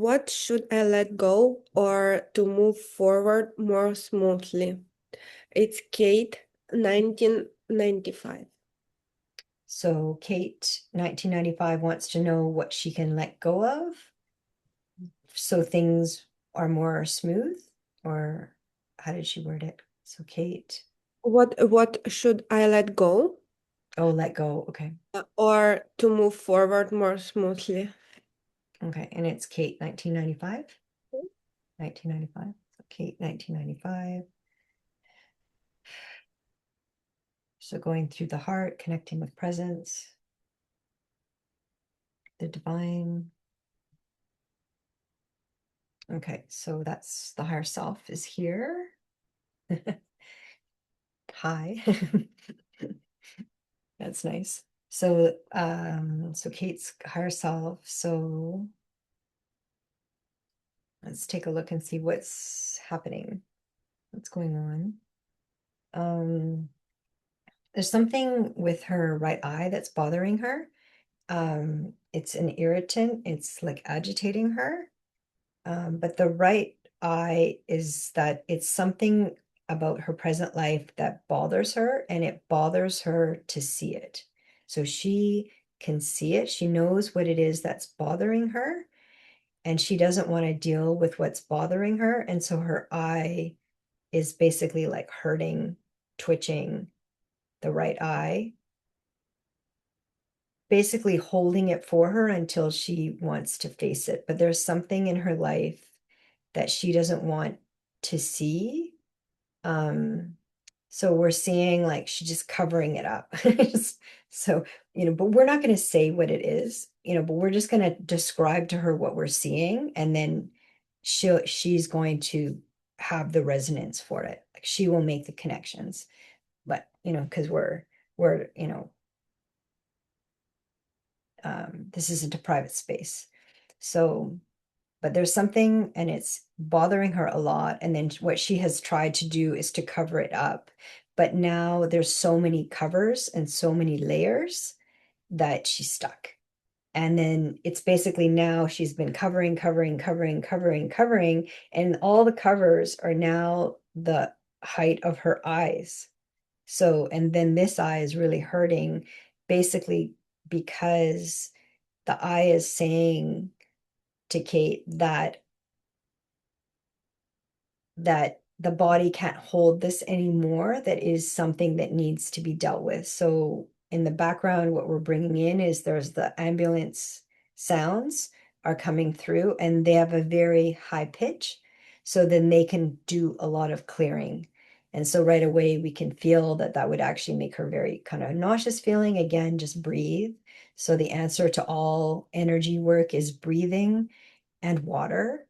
What should I let go or to move forward more smoothly? It's Kate, 1995. So Kate, 1995, wants to know what she can let go of so things are more smooth, or how did she word it? So Kate, What should I let go oh, let go. Okay. or to move forward more smoothly? Okay. And it's Kate, 1995. 1995. So Kate, 1995. So going through the heart, connecting with presence, the divine. Okay. So that's the higher self is here. Hi. That's nice. So Kate's higher self. So let's take a look and see what's happening. What's going on? Um, there's something with her right eye that's bothering her. It's an irritant. It's like agitating her. But the right eye is that it's something about her present life that bothers her, and it bothers her to see it. So she can see it. She knows what it is that's bothering her, and she doesn't want to deal with what's bothering her. And so her eye is basically like hurting, twitching the right eye, basically holding it for her until she wants to face it. But there's something in her life that she doesn't want to see. Um, so we're seeing like she's just covering it up. So, but we're not going to say what it is, but we're just going to describe to her what we're seeing, and then she's going to have the resonance for it. Like she will make the connections. But, because we're, this isn't a private space. So but there's something and it's bothering her a lot. And then what she has tried to do is to cover it up. But now there's so many covers and so many layers that she's stuck. And then it's basically now she's been covering, covering, covering, covering, covering, and all the covers are now the height of her eyes. So, and then this eye is really hurting basically because the eye is saying to Kate that the body can't hold this anymore, that is something that needs to be dealt with. So in the background, what we're bringing in is there's the ambulance sounds are coming through, and they have a very high pitch. So then they can do a lot of clearing. And so right away, we can feel that would actually make her very kind of nauseous feeling. Again, just breathe. So the answer to all energy work is breathing and water,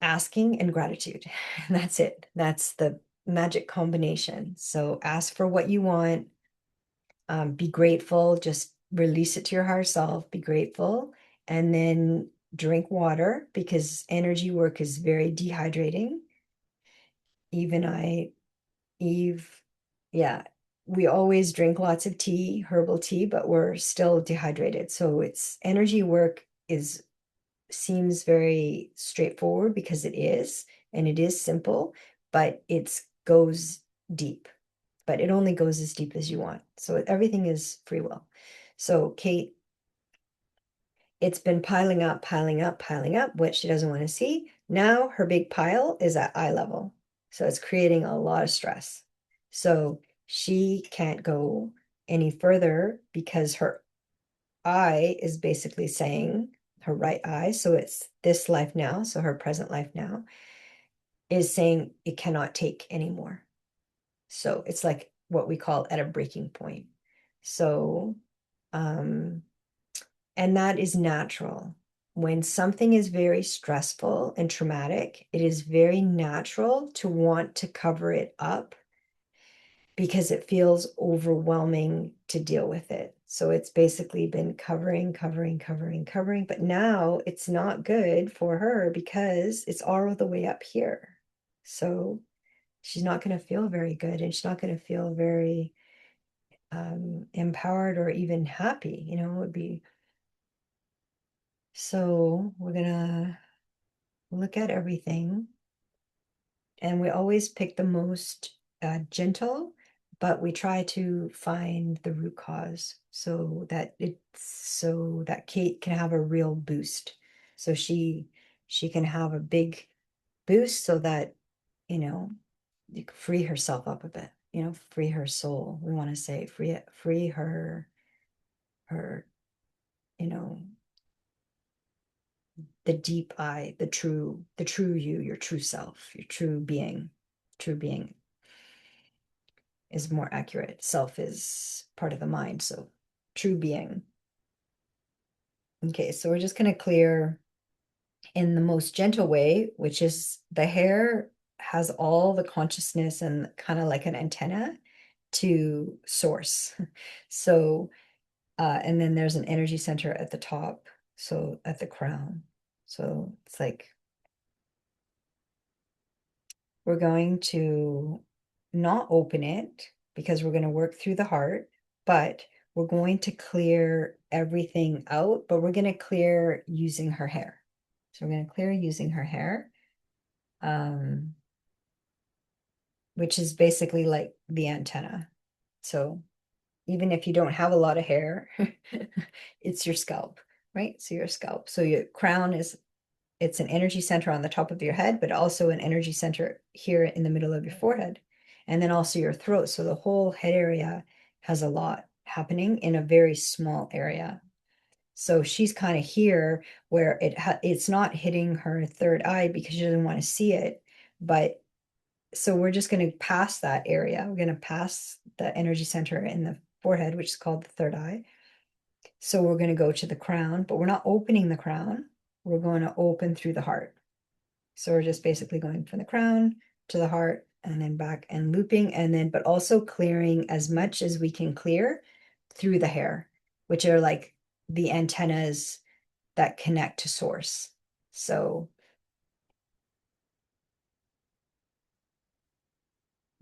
asking and gratitude. That's it. That's the magic combination. So ask for what you want. Be grateful. Just release it to your higher self. Be grateful. And then drink water because energy work is very dehydrating. Even Eve, yeah, we always drink lots of tea, herbal tea, but we're still dehydrated. So it's energy work is seems very straightforward because it is, and it is simple, but it goes deep. But it only goes as deep as you want. So everything is free will. So Kate, it's been piling up, piling up, piling up, what she doesn't want to see. Now her big pile is at eye level. So it's creating a lot of stress. So she can't go any further because her eye is basically saying, her right eye, so it's this life now, so her present life now, is saying it cannot take anymore. So it's like what we call at a breaking point. So, um, and that is natural. When something is very stressful and traumatic, it is very natural to want to cover it up because it feels overwhelming to deal with it. So it's basically been covering, covering, covering, covering. But now it's not good for her because it's all the way up here. So she's not going to feel very good, and she's not going to feel very empowered or even happy. It would be So we're gonna look at everything, and we always pick the most gentle, but we try to find the root cause so that Kate can have a real boost. So she can have a big boost so that, you know, you can free herself up a bit, free her soul. We want to say free her, you know, the deep I, the true you, your true self, your true being. True being is more accurate. Self is part of the mind, so true being. Okay, so we're just going to clear in the most gentle way, which is the hair has all the consciousness and kind of like an antenna to source. So, and then there's an energy center at the top, so at the crown. So it's like we're going to not open it because we're going to work through the heart, but we're going to clear everything out, but we're going to clear using her hair. So we're going to clear using her hair, um, which is basically like the antenna. So even if you don't have a lot of hair, it's your scalp, right? So your scalp. So your crown is it's an energy center on the top of your head, but also an energy center here in the middle of your forehead, and then also your throat. So the whole head area has a lot happening in a very small area. So she's kind of here where it's not hitting her third eye because she doesn't want to see it. But so we're just going to pass that area. We're going to pass the energy center in the forehead, which is called the third eye. So we're going to go to the crown, but we're not opening the crown. We're going to open through the heart. So we're just basically going from the crown to the heart and then back and looping, and then, but also clearing as much as we can clear through the hair, which are like the antennas that connect to source. So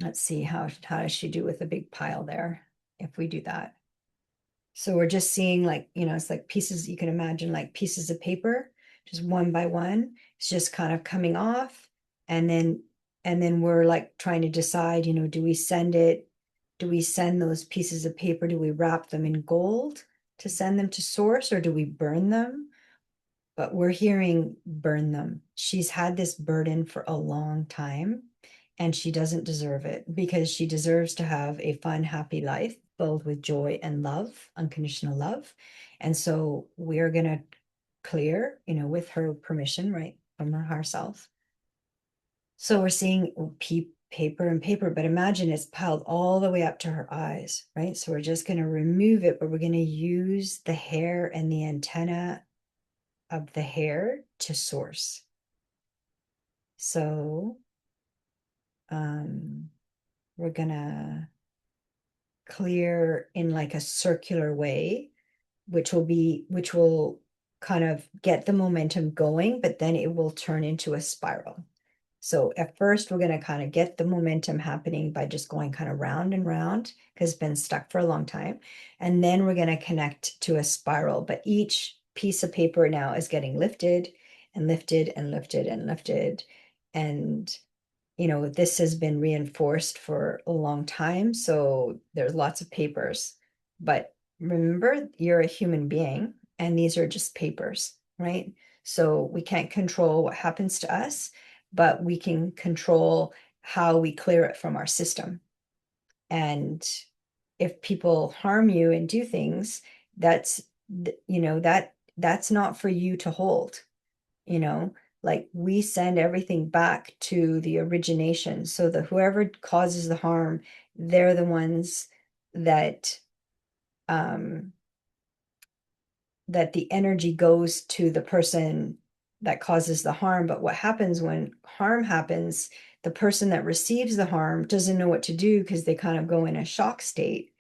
let's see, how does she do with a big pile there if we do that? So we're just seeing, like, it's like pieces, you can imagine like pieces of paper, just one by one. It's just kind of coming off. And then we're like trying to decide, do we send those pieces of paper, do we wrap them in gold to send them to source, or do we burn them? But we're hearing burn them. She's had this burden for a long time, and she doesn't deserve it because she deserves to have a fun, happy life filled with joy and love, unconditional love. And so we're going to clear, with her permission, right, from her higher self. So we're seeing paper and paper, but imagine it's piled all the way up to her eyes, right? So we're just going to remove it, but we're going to use the hair and the antenna of the hair to source. So we're gonna clear in like a circular way, which will kind of get the momentum going, but then it will turn into a spiral. So at first, we're going to kind of get the momentum happening by just going kind of round and round because it's been stuck for a long time. And then we're going to connect to a spiral. But each piece of paper now is getting lifted and lifted and lifted and lifted. And, this has been reinforced for a long time. So there's lots of papers. But remember, you're a human being, and these are just papers, right? So we can't control what happens to us, but we can control how we clear it from our system. And if people harm you and do things, that's that's not for you to hold, you know like we send everything back to the origination, so that whoever causes the harm, they're the ones that um that the energy goes to the person that causes the harm. But what happens when harm happens, the person that receives the harm doesn't know what to do because they kind of go in a shock state,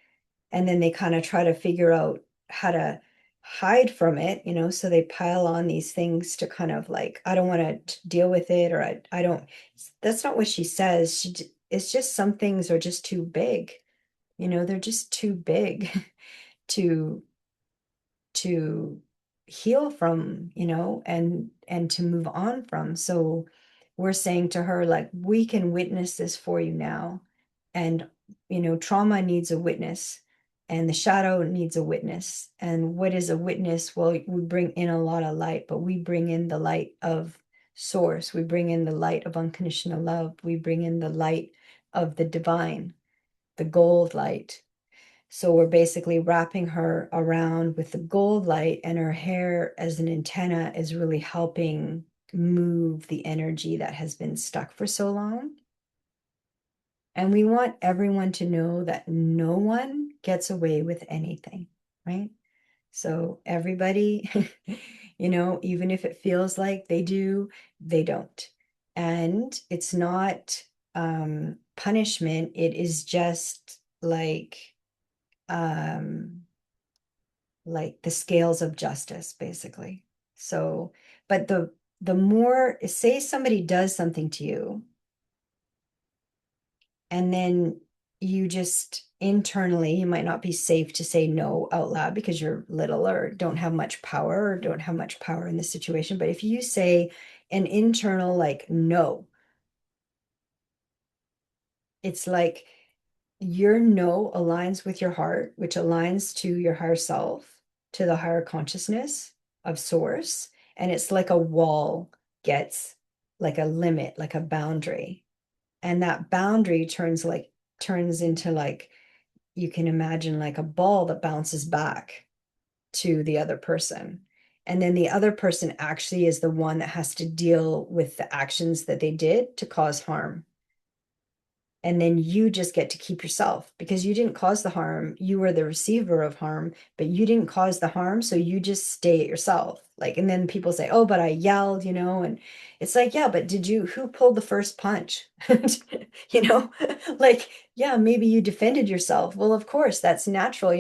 and then they kind of try to figure out how to hide from it, so they pile on these things to kind of like, I don't want to deal with it, or I don't. That's not what she says. It's just some things are just too big, they're just too big to to heal from, and to move on from. So we're saying to her, like, we can witness this for you now. And, trauma needs a witness, and the shadow needs a witness. And what is a witness? Well, we bring in a lot of light, but we bring in the light of source. We bring in the light of unconditional love. We bring in the light of the divine, the gold light. So we're basically wrapping her around with the gold light, and her hair as an antenna is really helping move the energy that has been stuck for so long. And we want everyone to know that no one gets away with anything, right? So everybody, even if it feels like they do, they don't. And it's not punishment, it is just um like the scales of justice, basically. So, but the more, say somebody does something to you, and then you just internally, you might not be safe to say no out loud because you're little or don't have much power or don't have much power in the situation. But if you say an internal like no, it's like your no aligns with your heart, which aligns to your higher self, to the higher consciousness of source. And it's like a wall gets like a limit, like a boundary. And that boundary turns into like, you can imagine like a ball that bounces back to the other person. And then the other person actually is the one that has to deal with the actions that they did to cause harm. And then you just get to keep yourself because you didn't cause the harm. You were the receiver of harm, but you didn't cause the harm. So you just stay at yourself. Like, and then people say, oh, but I yelled, and it's like, yeah, but who pulled the first punch? You know, like, yeah, maybe you defended yourself. Well, of course, that's natural.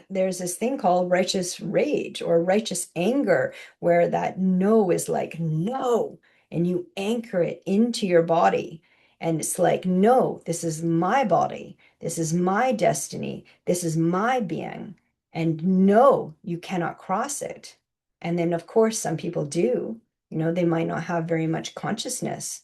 There's this thing called righteous rage or righteous anger where that no is like, no, and you anchor it into your body. And it's like, no, this is my body. This is my destiny. This is my being. And no, you cannot cross it. And then, of course, some people do. They might not have very much consciousness.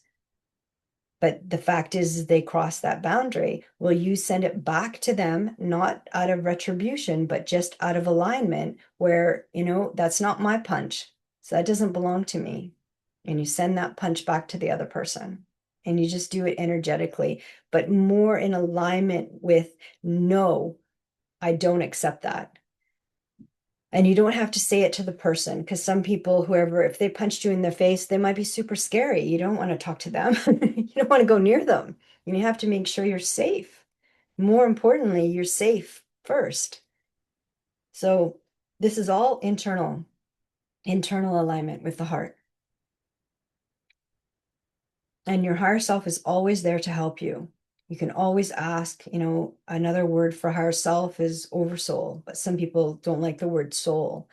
But the fact is, they cross that boundary. Well, you send it back to them, not out of retribution, but just out of alignment, where, that's not my punch. So that doesn't belong to me. And you send that punch back to the other person. And you just do it energetically, but more in alignment with, no, I don't accept that. And you don't have to say it to the person because some people, whoever, if they punched you in the face, they might be super scary. You don't want to talk to them. You don't want to go near them. And you have to make sure you're safe. More importantly, you're safe first. So this is all internal alignment with the heart. And your higher self is always there to help you. You can always ask, another word for higher self is oversoul, but some people don't like the word soul.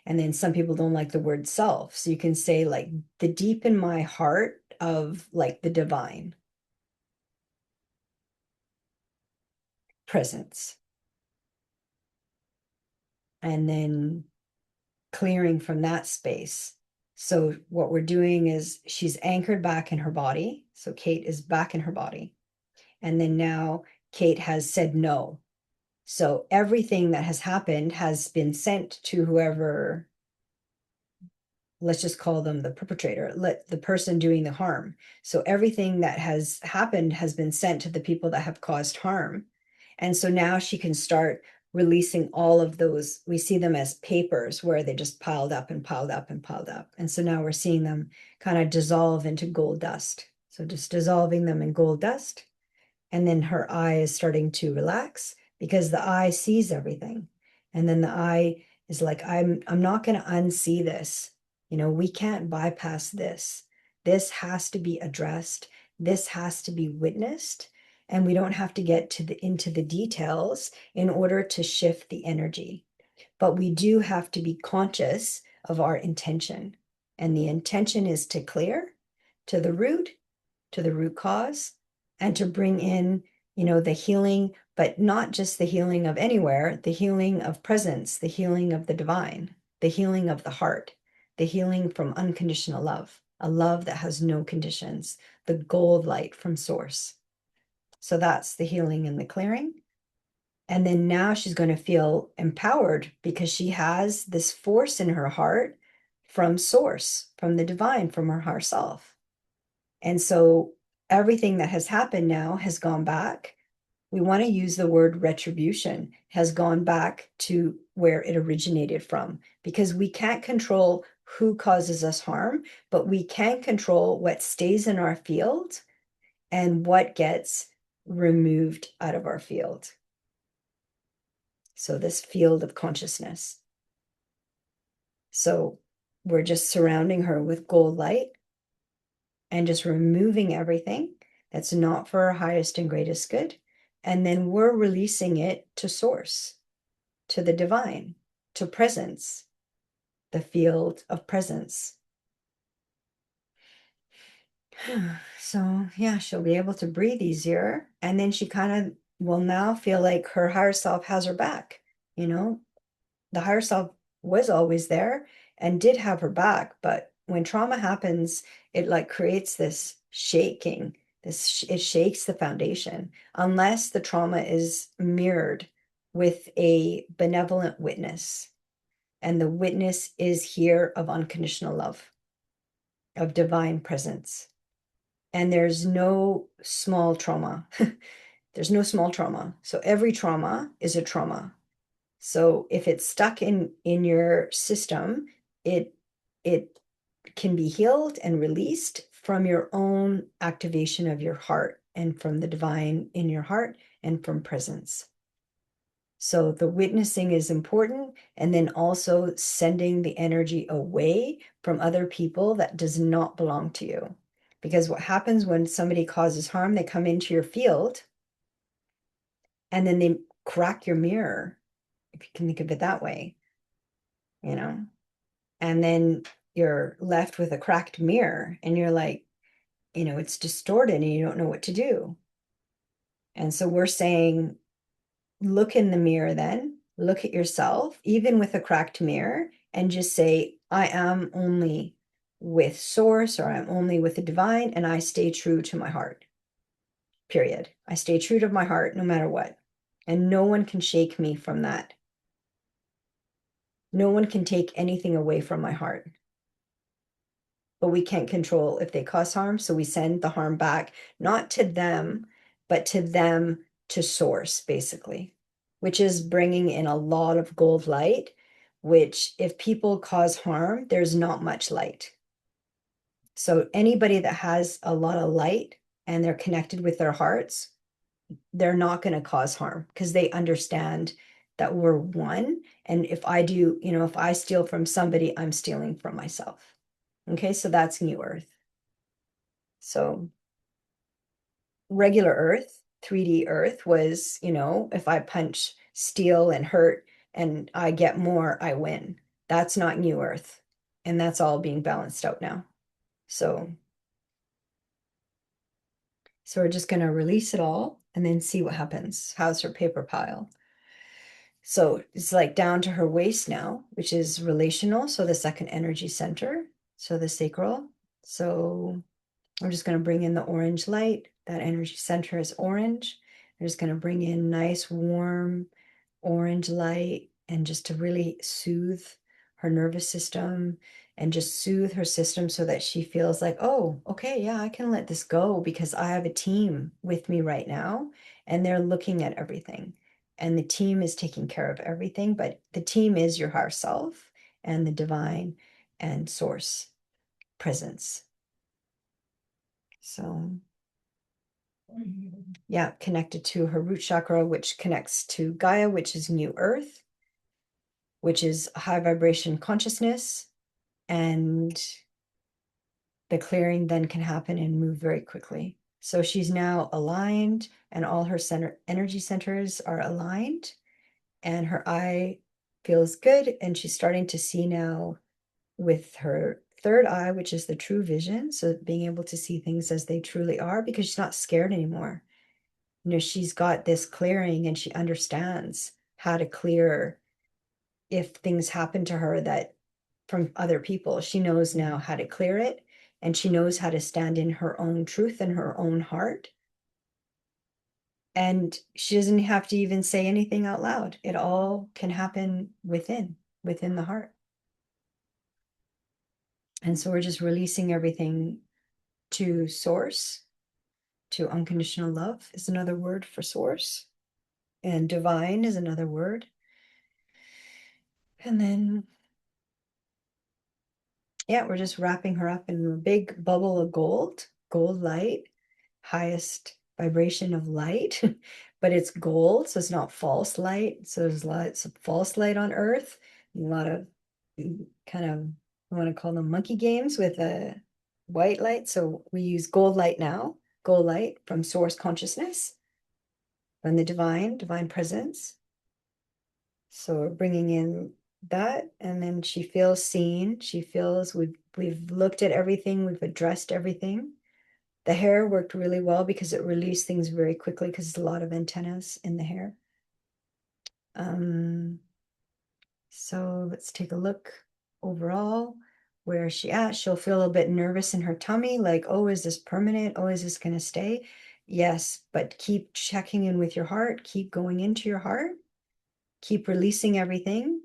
And then some people don't like the word self. So you can say like the deep in my heart of like the divine presence. And then clearing from that space. So what we're doing is she's anchored back in her body. So Kate is back in her body. And then now Kate has said no. So everything that has happened has been sent to whoever, let's just call them the perpetrator, let the person doing the harm. So everything that has happened has been sent to the people that have caused harm. And so now she can start releasing all of those. We see them as papers where they just piled up and piled up and piled up. And so now we're seeing them kind of dissolve into gold dust. So just dissolving them in gold dust. And then her eye is starting to relax because the eye sees everything. And then the eye is like, I'm not going to unsee this. We can't bypass this. This has to be addressed. This has to be witnessed. And we don't have to get into the details in order to shift the energy. But we do have to be conscious of our intention. And the intention is to clear to the root cause, and to bring in, the healing, but not just the healing of anywhere, the healing of presence, the healing of the divine. the healing of the heart, the healing from unconditional love, a love that has no conditions, the gold light from source. So that's the healing and the clearing. And then now she's going to feel empowered because she has this force in her heart from source, from the divine, from her higher self. And so everything that has happened now has gone back. We want to use the word retribution, has gone back to where it originated from, because we can't control who causes us harm, but we can control what stays in our field and what gets removed out of our field. So this field of consciousness. So we're just surrounding her with gold light and just removing everything that's not for our highest and greatest good. And then we're releasing it to source, to the divine, to presence, the field of presence. So yeah, she'll be able to breathe easier. And then she kind of will now feel like her higher self has her back. You know, the higher self was always there and did have her back, but when trauma happens, it like creates this shaking. It shakes the foundation unless the trauma is mirrored with a benevolent witness. And the witness is here of unconditional love, of divine presence. And there's no small trauma. There's no small trauma. So every trauma is a trauma. So if it's stuck in your system, it can be healed and released from your own activation of your heart and from the divine in your heart and from presence. So the witnessing is important, and then also sending the energy away from other people that does not belong to you. Because what happens when somebody causes harm, they come into your field and then they crack your mirror, if you can think of it that way, you know, and then you're left with a cracked mirror and you're like, you know, it's distorted and you don't know what to do. And so we're saying, look in the mirror then, look at yourself, even with a cracked mirror, and just say, I am only with source, or I'm only with the divine, and I stay true to my heart. Period. I stay true to my heart no matter what. And no one can shake me from that. No one can take anything away from my heart. But we can't control if they cause harm. So we send the harm back, not to them, but to them to source, basically, which is bringing in a lot of gold light, which if people cause harm, there's not much light. So anybody that has a lot of light and they're connected with their hearts, they're not going to cause harm because they understand that we're one. And if I do, you know, if I steal from somebody, I'm stealing from myself. Okay, so that's New Earth. So regular Earth, 3D Earth was, you know, if I punch, steal, and hurt and I get more, I win. That's not New Earth. And that's all being balanced out now. So we're just going to release it all and then see what happens. How's her paper pile? So it's like down to her waist now, which is relational. So the second energy center, so the sacral. So I'm just going to bring in the orange light. That energy center is orange. I'm just going to bring in nice, warm orange light and just to really soothe her nervous system and just soothe her system so that she feels like, oh, okay, yeah, I can let this go because I have a team with me right now and they're looking at everything. And the team is taking care of everything, but the team is your higher self and the divine and source presence. So yeah, connected to her root chakra, which connects to Gaia, which is New Earth, which is high vibration consciousness. And the clearing then can happen and move very quickly. So she's now aligned and all her energy centers are aligned and her eye feels good. And she's starting to see now with her third eye, which is the true vision. So being able to see things as they truly are because she's not scared anymore. You know, she's got this clearing and she understands how to clear if things happen to her that from other people. She knows now how to clear it, and she knows how to stand in her own truth and her own heart. And she doesn't have to even say anything out loud. It all can happen within the heart. And so we're just releasing everything to source, to unconditional love is another word for source, and divine is another word. And then, yeah, we're just wrapping her up in a big bubble of gold light, highest vibration of light, but it's gold, so it's not false light. So there's lots of false light on Earth, a lot of kind of, I want to call them monkey games with a white light. So we use gold light now, gold light from source consciousness, from the divine presence. So we're bringing in that, and then she feels seen. She feels we've looked at everything, we've addressed everything. The hair worked really well because it released things very quickly because there's a lot of antennas in the hair. So let's take a look overall. Where is she at? She'll feel a little bit nervous in her tummy, like, oh, is this permanent? Oh, is this going to stay? Yes, but keep checking in with your heart. Keep going into your heart. Keep releasing everything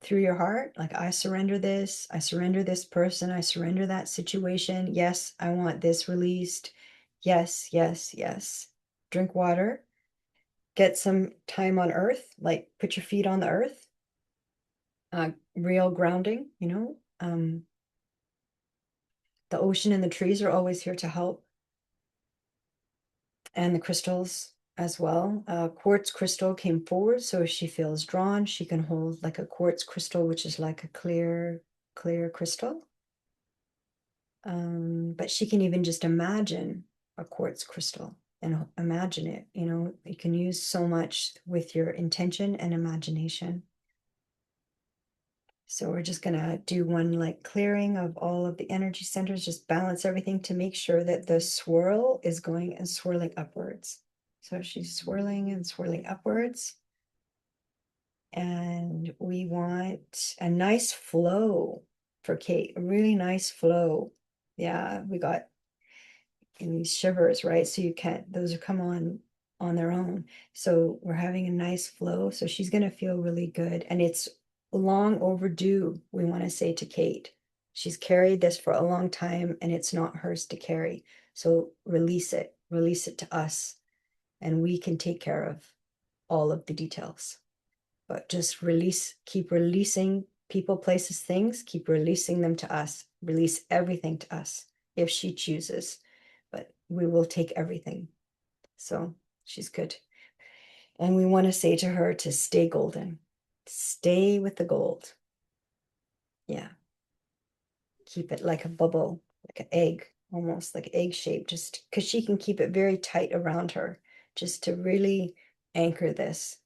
through your heart. Like, I surrender this person, I surrender that situation. Yes, I want this released. Yes, yes, yes. Drink water. Get some time on earth, like put your feet on the earth. Real grounding, the ocean and the trees are always here to help, and the crystals as well. Quartz crystal came forward, so if she feels drawn, she can hold like a quartz crystal, which is like a clear crystal. But she can even just imagine a quartz crystal and imagine it. You can use so much with your intention and imagination. So we're just gonna do one like clearing of all of the energy centers, just balance everything to make sure that the swirl is going and swirling upwards. So she's swirling and swirling upwards. And we want a nice flow for Kate, a really nice flow. Yeah, we got in these shivers, right? So you can't, those are come on their own. So we're having a nice flow. So she's going to feel really good. And it's long overdue, we want to say to Kate. She's carried this for a long time and it's not hers to carry. So release it to us, and we can take care of all of the details. But just release, keep releasing people, places, things, keep releasing them to us. Release everything to us if she chooses, but we will take everything. So she's good. And we want to say to her to stay golden, stay with the gold. Yeah. Keep it like a bubble, like an egg, almost like egg shape, just because she can keep it very tight around her, just to really anchor this,